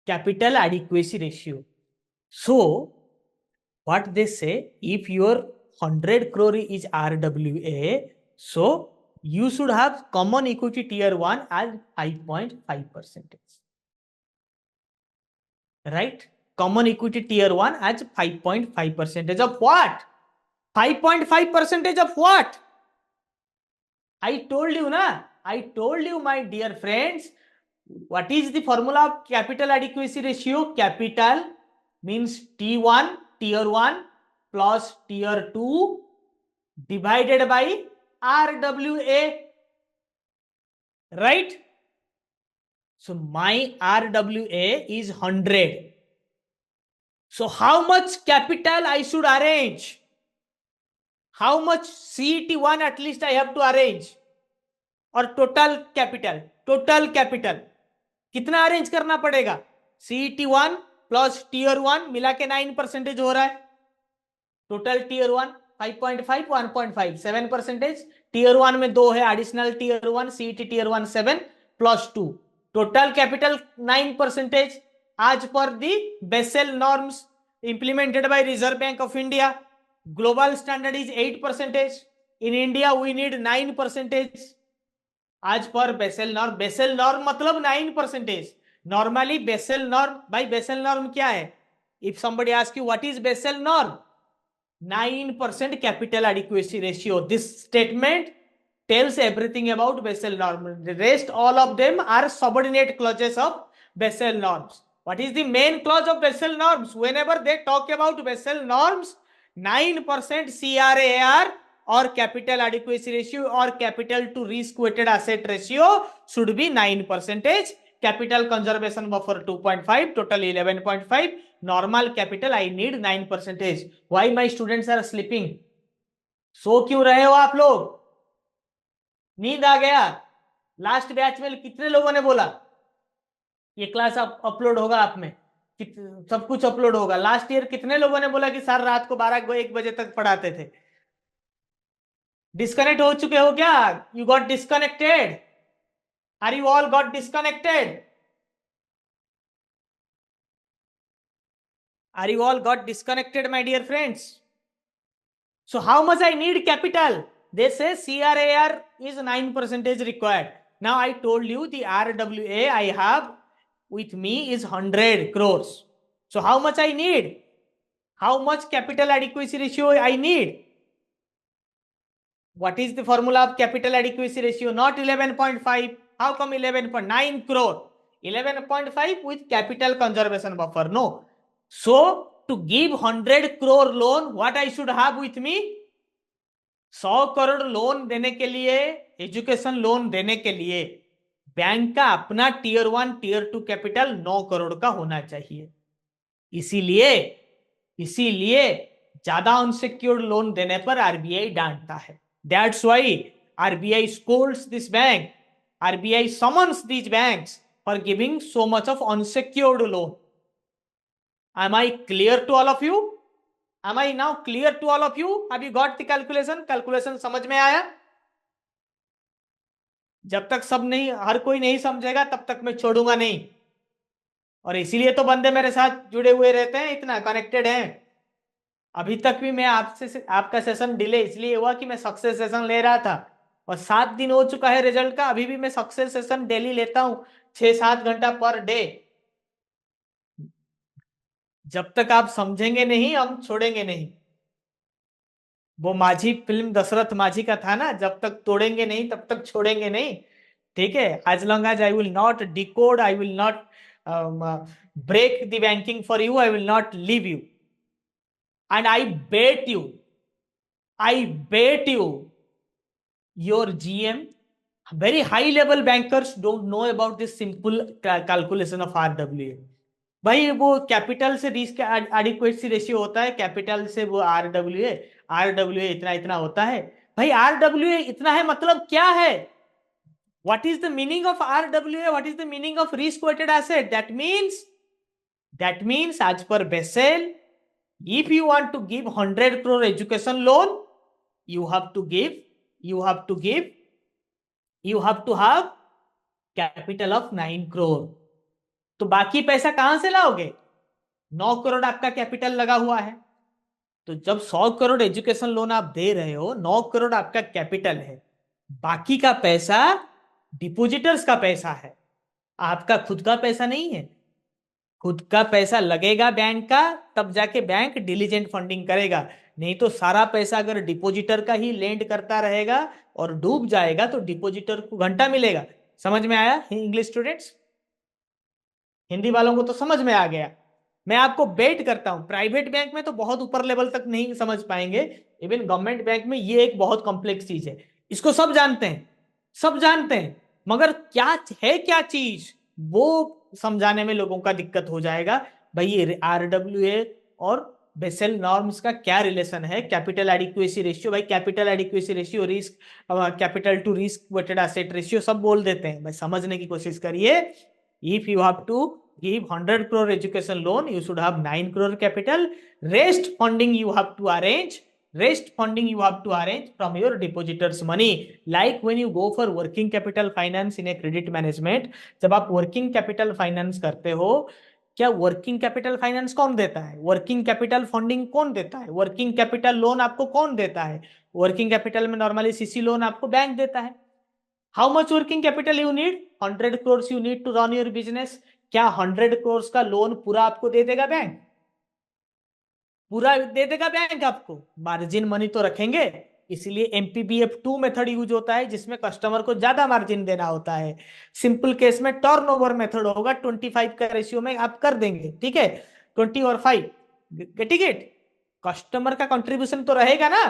capital adequacy ratio. So what they say, if your 100 crore is RWA, so you should have common equity tier 1 as 5.5%. Right? Common equity tier 1 as 5.5% of what? 5.5% of what? I told you, na? I told you, my dear friends, what is the formula of capital adequacy ratio? Capital means T1, tier 1 plus tier 2 divided by RWA. Right? So my RWA is 100. So how much capital I should arrange? How much CET1 at least I have to arrange? और total capital कितना arrange करना पड़ेगा? CET1 plus tier 1 मिला के 9% हो रहा है. Total tier 1 5.5 1.5 7%. Tier 1 में 2 है, additional tier 1 CET tier 1 7 plus 2, total capital 9% as per the Basel norms implemented by Reserve Bank of India. Global standard is 8%. In India we need 9% as per Basel norm. Basel norm मतलब 9%. Normally Basel norm, by Basel norm क्या है? If somebody asks you what is Basel norm, 9% capital adequacy ratio. This statement tells everything about Basel norm. The rest all of them are subordinate clauses of Basel norms. What is the main clause of Basel norms? Whenever they talk about Basel norms, 9% CRAR or capital adequacy ratio or capital to risk weighted asset ratio should be 9%. Capital conservation buffer 2.5, total 11.5. Normal capital I need 9%. Why my students are sleeping? सो क्यों रहे हो आप लोग? नींद आ गया? Last batch में कितने लोगों ने बोला ये क्लास अपलोड होगा आप में? सब कुछ अपलोड होगा. लास्ट ईयर कितने लोगों ने बोला कि सर रात को 12-1 बजे तक पढ़ाते थे? डिस्कनेक्ट हो चुके हो क्या? You got disconnected? Are you all got disconnected? Are you all got disconnected, my dear friends? So how much I need capital? They say CRAR is 9% required. Now I told you the RWA I have with me is 100 crores. So how much I need? How much capital adequacy ratio I need? What is the formula of capital adequacy ratio? Not 11.5. How come 11.9 crore? 11.5 with capital conservation buffer. No. So to give 100 crore loan, what I should have with me? 100 crore loan देने के लिए, education loan देने के लिए bank का अपना tier 1 tier 2 capital 9 crore का होना चाहिए. इसीलिए ज्यादा अनसिक्योर्ड लोन देने पर आरबीआई डांटता है. That's why RBI Scholz this bank. RBI summons these banks for giving so much of unsecured loan. Am I clear to all of you? Am I now clear to all of you? Have you got the calculation? Calculation समझ में आया? जब तक सब नहीं, हर कोई नहीं समझेगा तब तक मैं छोड़ूंगा नहीं. और इसीलिए तो बंदे मेरे साथ जुड़े हुए रहते हैं, इतना कनेक्टेड हैं. अभी तक भी मैं आपसे आपका सेशन डिले इसलिए हुआ कि मैं सक्सेस सेशन ले रहा था और 7 दिन हो चुका है रिजल्ट का. अभी भी मैं सक्सेस सेशन डेली लेता हूं 6-7 घंटा पर डे. जब तक आप समझेंगे नहीं हम छोड़ेंगे नहीं. वो माझी फिल्म दशरथ माझी का था ना, जब तक तोड़ेंगे नहीं तब तक छोड़ेंगे नहीं. ठीक है? As long as I will not decode, I will not break the banking for you, I will not leave you. And I bet you your GM, very high level bankers don't know about this simple calculation of RWA. भाई वो capital से risk adequacy ratio होता है, capital से वो RWA इतना इतना होता है. भाई आरडब्ल्यूए इतना है मतलब क्या है? What is the meaning of RWA? What is the meaning of risk weighted asset? That means as per Basel, if you want to give 100 crore education loan, you have to have capital of 9 crore. तो बाकी पैसा कहां से लाओगे? 9 करोड़ आपका capital लगा हुआ है, तो जब 100 करोड़ एजुकेशन लोन आप दे रहे हो, 9 करोड़ आपका कैपिटल है, बाकी का पैसा डिपोजिटर्स का पैसा है, आपका खुद का पैसा नहीं है। खुद का पैसा लगेगा बैंक का, तब जाके बैंक डिलीजेंट फंडिंग करेगा। नहीं तो सारा पैसा अगर डिपोजिटर का ही लेंड करता रहेगा और डूब जाएगा तो डिपोजिटर को घंटा मिलेगा। समझ में आया इंग्लिश स्टूडेंट्स? हिंदी वालों को तो समझ में आ गया। मैं आपको बेट करता हूं प्राइवेट बैंक में तो बहुत ऊपर लेवल तक नहीं समझ पाएंगे, इवन गवर्नमेंट बैंक में ये एक बहुत कॉम्प्लेक्स चीज है, इसको सब जानते हैं, सब जानते हैं, मगर क्या है क्या चीज वो समझाने में लोगों का दिक्कत हो जाएगा। भाई ये आरडब्ल्यूए और बेसेल नॉर्म्स का क्या रिलेशन है, कैपिटल एडिक्वेसी रेशियो, भाई capital adequacy ratio, risk capital to risk weighted asset ratio सब बोल देते हैं, भाई समझने की कोशिश करिए। If you have to give 100 crore education loan, you should have 9 crore capital. Rest funding you have to arrange. Rest funding you have to arrange from your depositors' money. Like when you go for working capital finance in a credit management, जब आप working capital finance करते हो, क्या working capital finance कौन देता है? Working capital funding कौन देता है? वर्किंग कैपिटल लोन आपको कौन देता है? वर्किंग कैपिटल में नॉर्मली सीसी लोन आपको बैंक देता है। How much working capital you need? 100 crores you need to run your business. क्या 100 crores का लोन पूरा आपको दे देगा बैंक? पूरा दे देगा बैंक आपको? मार्जिन मनी तो रखेंगे, इसलिए MPBF2 मेथड यूज होता है जिसमें कस्टमर को ज्यादा मार्जिन देना होता है। सिंपल केस में टर्नओवर मेथड होगा, 25 का रेशियो में आप कर देंगे, ठीक है, 20 और 5, गेटिंग इट? कस्टमर का कंट्रीब्यूशन तो रहेगा ना,